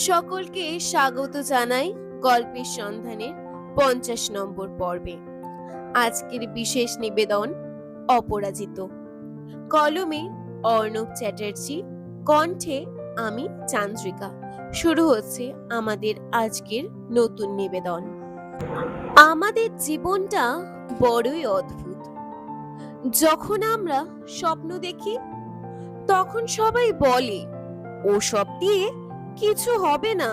সকলকে স্বাগত জানাই গল্পের সন্ধানের 50 নম্বর পর্বে। আজকের বিশেষ নিবেদন অপরাজিত। কলমে অর্ণব চ্যাটার্জি, কণ্ঠে আমি চান্দ্রিকা। শুরু হচ্ছে আমাদের আজকের নতুন নিবেদন। আমাদের জীবনটা বড়ই অদ্ভুত। যখন আমরা স্বপ্ন দেখি তখন সবাই বলে ওসব দিয়ে কিছু হবে না।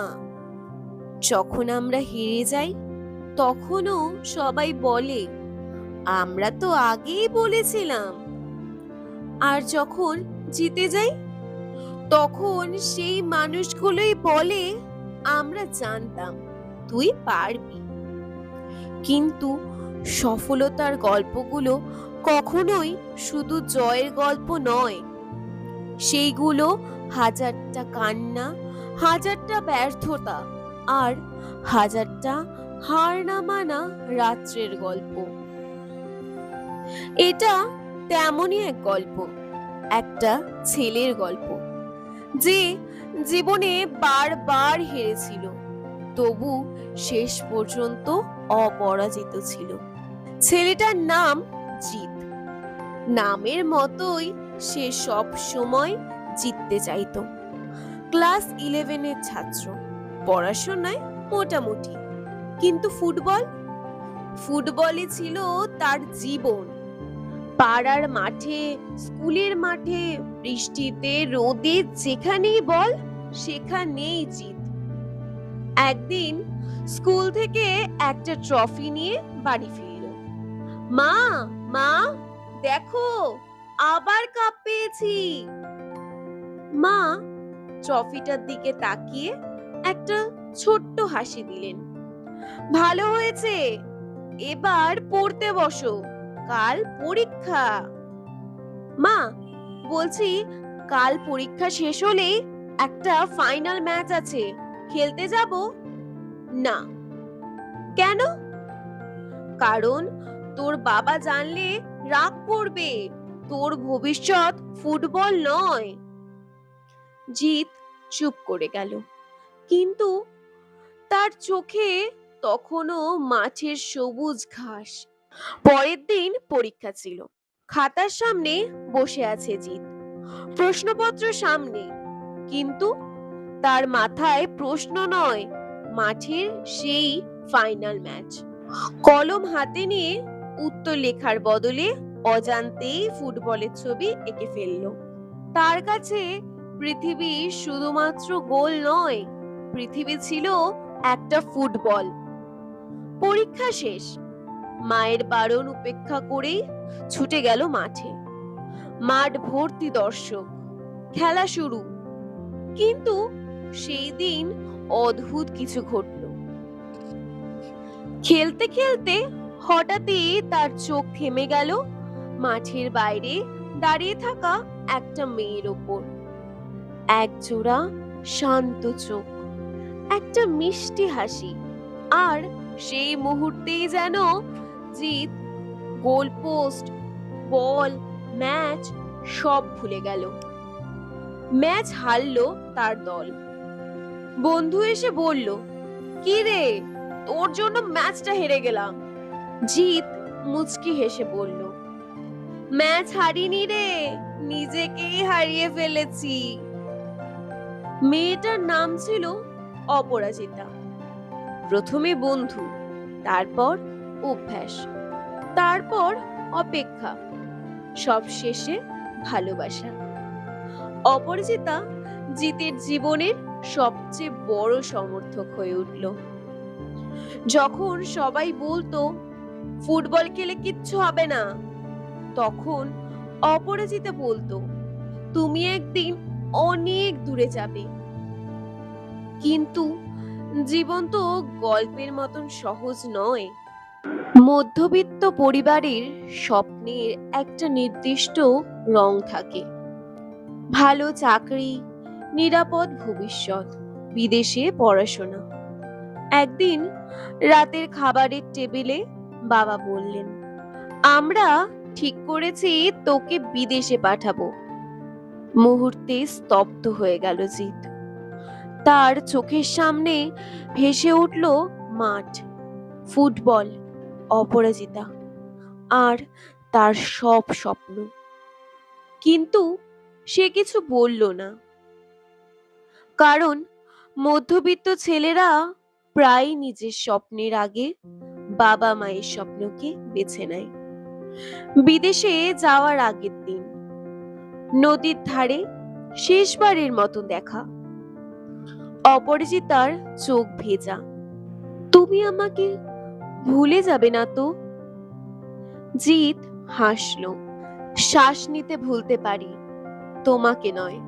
যখন আমরা হেরে যাই তখনও সবাই বলে আমরা তো আগেই বলেছিলাম। আর যখন জিতে যাই তখন সেই মানুষগুলোই বলে আমরা জানতাম তুই পারবি। কিন্তু সফলতার গল্পগুলো কখনোই শুধু জয়ের গল্প নয়, সেইগুলো হাজারটা কান্না, হাজারটা ব্যর্থতা আর হাজারটা হার না মানা রাত্রের গল্প। এটা তেমনই এক গল্প, একটা ছেলের গল্প যে জীবনে বারবার হেরেছিল, তবু শেষ পর্যন্ত অপরাজিত ছিল। ছেলেটার নাম জিৎ। নামের মতোই সে সব সময় জিততে চাইতো। ক্লাস 11-এর ছাত্র, পড়াশোনায় মোটামুটি, কিন্তু ফুটবলে ছিল তার জীবন। পাড়ার মাঠে, স্কুলের মাঠে, বৃষ্টিতে রোদে যেখানেই বল সেখানেই জিত। একদিন স্কুল থেকে একটা ট্রফি নিয়ে বাড়ি ফিরল। মা মা দেখো, আবার কাপ পেয়েছি। মা ট্রফিটার দিকে তাকিয়ে একটা ছোট্ট হাসি দিলেন। ভালো হয়েছে, এবার পড়তে বসো, কাল পরীক্ষা। মা বলছি, কাল পরীক্ষা শেষ হলে একটা ফাইনাল ম্যাচ আছে, খেলতে যাব। না। কেন? কারণ তোর বাবা জানলে রাগ করবে, তোর ভবিষ্যৎ ফুটবল নয়। জিৎ চুপ করে গেল, কিন্তু তার চোখে তখনও মাঠের সবুজ ঘাস। পরের দিন পরীক্ষা ছিল। খাতার সামনে বসে আছে জিৎ, প্রশ্নপত্র সামনে, কিন্তু তার মাথায় প্রশ্ন নয়, মাঠের সেই ফাইনাল ম্যাচ। কলম হাতে নিয়ে উত্তর লেখার বদলে অজান্তেই ফুটবলের ছবি এঁকে ফেলল। তার কাছে পৃথিবী শুধুমাত্র গোল নয়, পৃথিবী ছিল একটা ফুটবল। পরীক্ষা শেষ, মায়ের বারণ উপেক্ষা করেই ছুটে গেল মাঠে। মাঠ ভর্তি দর্শক, খেলা শুরু। কিন্তু সেই দিন অদ্ভুত কিছু ঘটল। খেলতে খেলতে হঠাৎই তার চোখ থেমে গেল মাঠের বাইরে দাঁড়িয়ে থাকা একটা মেয়ের ওপর। একজোড়া শান্ত চোখ, একটা মিষ্টি হাসি, আর সেই মুহূর্তেই যেন জিৎ, গোলপোস্ট, বল, ম্যাচ সব ভুলে গেল। ম্যাচ হারলো তার দল। বন্ধু এসে বলল, কি রে, তোর জন্য ম্যাচটা হেরে গেলাম। জিৎ মুচকি হেসে বলল, ম্যাচ হারিনি রে, নিজেকেই হারিয়ে ফেলেছি। মেয়েটার নাম ছিল অপরাজিতা। প্রথমে বন্ধু, তারপর অভ্যাস, তারপর অপেক্ষা, সব শেষে ভালোবাসা। অপরাজিতা জিতের জীবনের সবচেয়ে বড় সমর্থক হয়ে উঠল। যখন সবাই বলতো ফুটবল খেলে কিচ্ছু হবে না, তখন অপরাজিতা বলতো তুমি একদিন অনেক দূরে যাবে। কিন্তু জীবন তো গল্পের মতন সহজ নয়। মধ্যবিত্ত পরিবারের স্বপ্নের একটা নির্দিষ্ট রং থাকে, ভালো চাকরি, নিরাপদ ভবিষ্যৎ, বিদেশে পড়াশোনা। একদিন রাতের খাবারের টেবিলে বাবা বললেন, আমরা ঠিক করেছি তোকে বিদেশে পাঠাবো। মুহূর্তে স্তব্ধ হয়ে গেল জিৎ। তার চোখের সামনে ভেসে উঠল মাঠ, ফুটবল, অপরাজিতা আর তার সব স্বপ্ন। কিন্তু সে কিছু বলল না, কারণ মধ্যবিত্ত ছেলেরা প্রায় নিজের স্বপ্নের আগে বাবা মায়ের স্বপ্নকে বেছে নেয়। বিদেশে যাওয়ার আগের দিন, নদীর ধারে শেষবারের মতো দেখা। অপরাজিতার চোখ ভেজা। তুমি আমাকে ভুলে যাবে না তো? জিৎ হাসলো। শ্বাস নিতে ভুলতে পারি, তোমাকে নয়।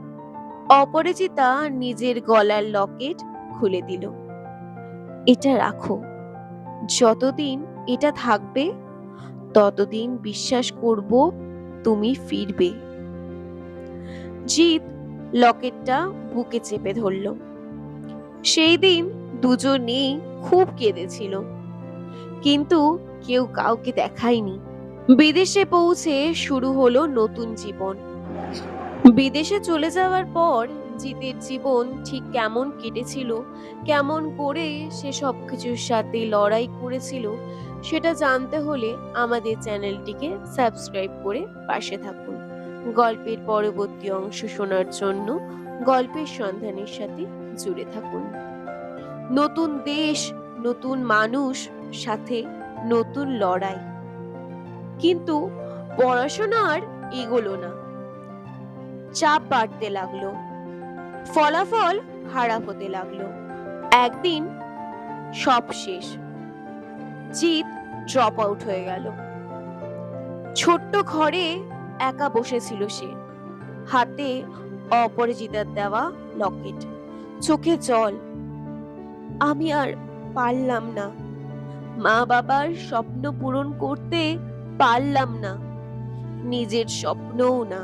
অপরাজিতা নিজের গলার লকেট খুলে দিল। এটা রাখো, যতদিন এটা থাকবে ততদিন বিশ্বাস করব তুমি ফিরবে। জিৎ লকেটটা বুকে চেপে ধরল। সেই দিন দুজনেই খুব কেঁদেছিল, কিন্তু কেউ কাউকে দেখায়নি। বিদেশে পৌঁছে শুরু হলো নতুন জীবন। বিদেশে চলে যাওয়ার পর জিতের জীবন ঠিক কেমন কেটেছিল, কেমন করে সে সবকিছুর সাথে লড়াই করেছিল, সেটা জানতে হলে আমাদের চ্যানেলটিকে সাবস্ক্রাইব করে পাশে থাকুন। গল্পের পরবর্তী অংশ শোনার জন্য গল্পের সন্ধানের সাথে জুড়ে থাকুন। নতুন দেশ, নতুন মানুষ, সাথে নতুন লড়াই। কিন্তু পড়াশোনা আর এগোলো না। চাপ বাড়তে লাগলো, ফলাফল খারাপ হতে লাগলো। একদিন সব শেষ, জিৎ ড্রপ আউট হয়ে গেল। ছোট্ট ঘরে একা বসেছিল সে, হাতে অপরাজিতার দেওয়া লকেট, চোখে জল। আমি আর পারলাম না, মা বাবার স্বপ্ন পূরণ করতে পারলাম না, নিজের স্বপ্নও না।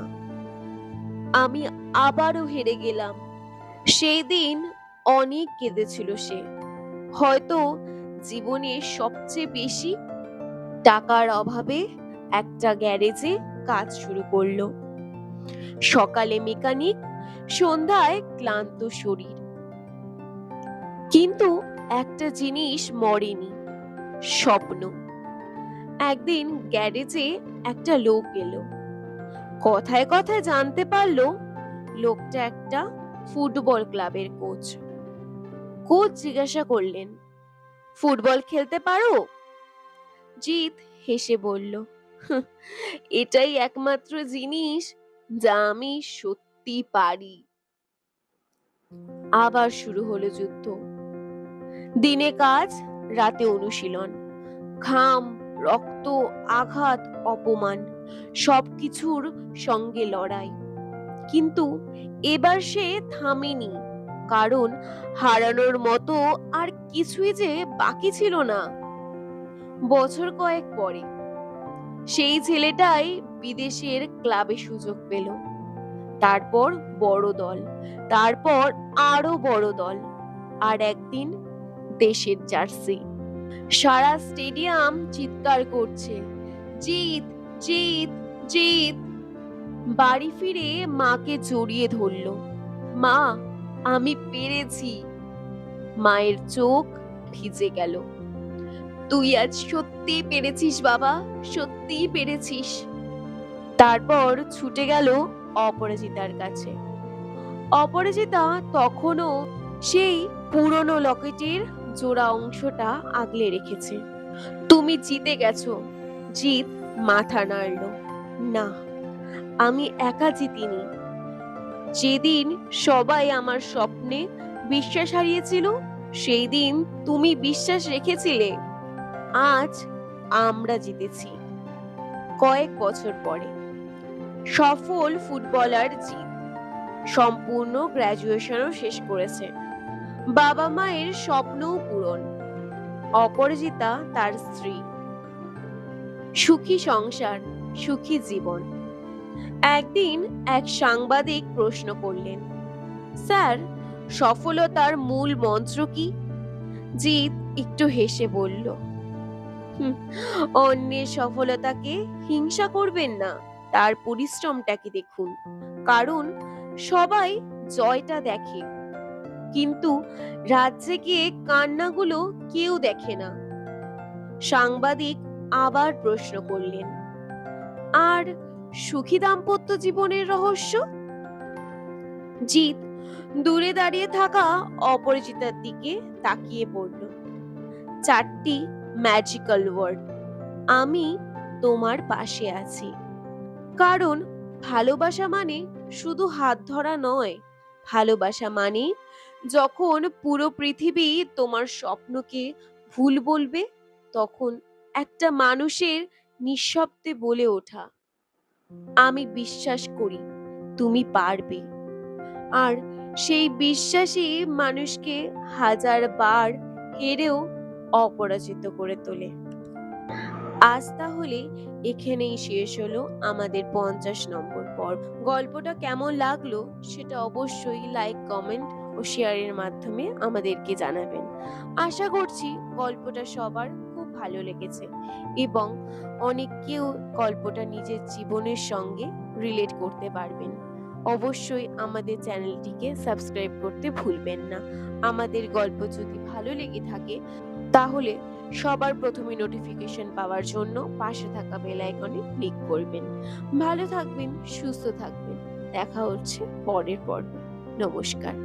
আমি আবারও হেরে গেলাম। সেই দিন অনেক কেঁদেছিল সে, হয়তো জীবনে সবচেয়ে বেশি। টাকার অভাবে একটা গ্যারেজে কাজ শুরু করলো। সকালে মেকানিক, সন্ধ্যায় ক্লান্ত শরীর। কিন্তু একটা জিনিস মরেনি, স্বপ্ন। একদিন গ্যারেজে একটা লোক এলো। কথায় কথায় জানতে পারলো লোকটা একটা ফুটবল ক্লাবের কোচ। কোচ জিজ্ঞাসা করলেন, ফুটবল খেলতে পারো? জিৎ হেসে বলল, এটাই একমাত্র জিনিস যা আমি সত্যি পারি। আবার শুরু হলো যুদ্ধ। দিনে কাজ, রাতে অনুশীলন। ঘাম, রক্ত, আঘাত, অপমান, সবকিছুর সঙ্গে লড়াই। কিন্তু এবার সে থামেনি, কারণ হারানোর মতো আর কিছুই যে বাকি ছিল না। বছর কয়েক পরে সেই ছেলেটাই বিদেশের ক্লাবে সুযোগ পেল। তারপর বড় দল, তারপর আরো বড় দল, আর একদিন দেশের জার্সি। সারা স্টেডিয়াম চিৎকার করছে, জিত, জিত, জিত। বাড়ি ফিরে মাকে জড়িয়ে ধরল। মা, আমি পেরেছি। মায়ের চোখ ভিজে গেল। তুই আজ সত্যি পেরেছিস বাবা, সত্যি পেরেছিস। তারপর ছুটে গেল অপরাজিতার কাছে। অপরাজিতা তখনও সেই পুরনো লকেটের জোড়া অংশটা আগলে রেখেছে। তুমি জিতে গেছো। জিৎ মাথা নাড়ল। না, আমি একা জিতিনি। যেদিন সবাই আমার স্বপ্নে বিশ্বাস হারিয়েছিল, সেই দিন তুমি বিশ্বাস রেখেছিলে। আজ আমরা জিতেছি। কয়েক বছর পরে সফল ফুটবলার জিৎ সম্পূর্ণ গ্র্যাজুয়েশনও শেষ করেছে। বাবা মায়ের স্বপ্নও পূরণ। অপরাজিতা তার স্ত্রী। সুখী সংসার, সুখী জীবন। একদিন এক সাংবাদিক প্রশ্ন করলেন, স্যার, সফলতার মূল মন্ত্র কি? জিৎ একটু হেসে বলল, অন্যের সফলতাকে হিংসা করবেন না, তার পরিশ্রমটাকে দেখুন। কারণ সবাই জয়টা দেখে, কিন্তু রাত জেগে কান্নাগুলো কেউ দেখে না। সাংবাদিক আবার প্রশ্ন করলেন, আর সুখী দাম্পত্য জীবনের রহস্য? জিৎ দূরে দাঁড়িয়ে থাকা অপরিচিতার দিকে তাকিয়ে পড়ল। 4টি ম্যাজিক্যাল ওয়ার্ড, আমি তোমার পাশে আছি। কারণ ভালোবাসা মানে শুধু হাত ধরা নয়, ভালোবাসা মানে যখন পুরো পৃথিবী তোমার স্বপ্নকে ভুল বলবে, তখন একটা মানুষের নিঃশব্দে বলে ওঠা, আমি বিশ্বাস করি তুমি পারবে। আর সেই বিশ্বাসই মানুষকে হাজার বার হেরেও অপরাজিত করে তোলে। আজ তাহলে এখানেই শেষ হলো আমাদের 50 নম্বর পর্ব। গল্পটা কেমন লাগলো সেটা অবশ্যই লাইক, কমেন্ট ও শেয়ারের মাধ্যমে আমাদেরকে জানাবেন। আশা করছি গল্পটা সবার খুব ভালো লেগেছে এবং অনেকেও গল্পটা নিজের জীবনের সঙ্গে রিলেট করতে পারবেন। অবশ্যই আমাদের চ্যানেলটিকে সাবস্ক্রাইব করতে ভুলবেন না। আমাদের গল্প যদি ভালো লেগে থাকে তাহলে সবার প্রথমে নোটিফিকেশন পাওয়ার জন্য পাশে থাকা বেল আইকনে ক্লিক করবেন। ভালো থাকবেন, সুস্থ থাকবেন। দেখা হচ্ছে পরের পর্বে। নমস্কার।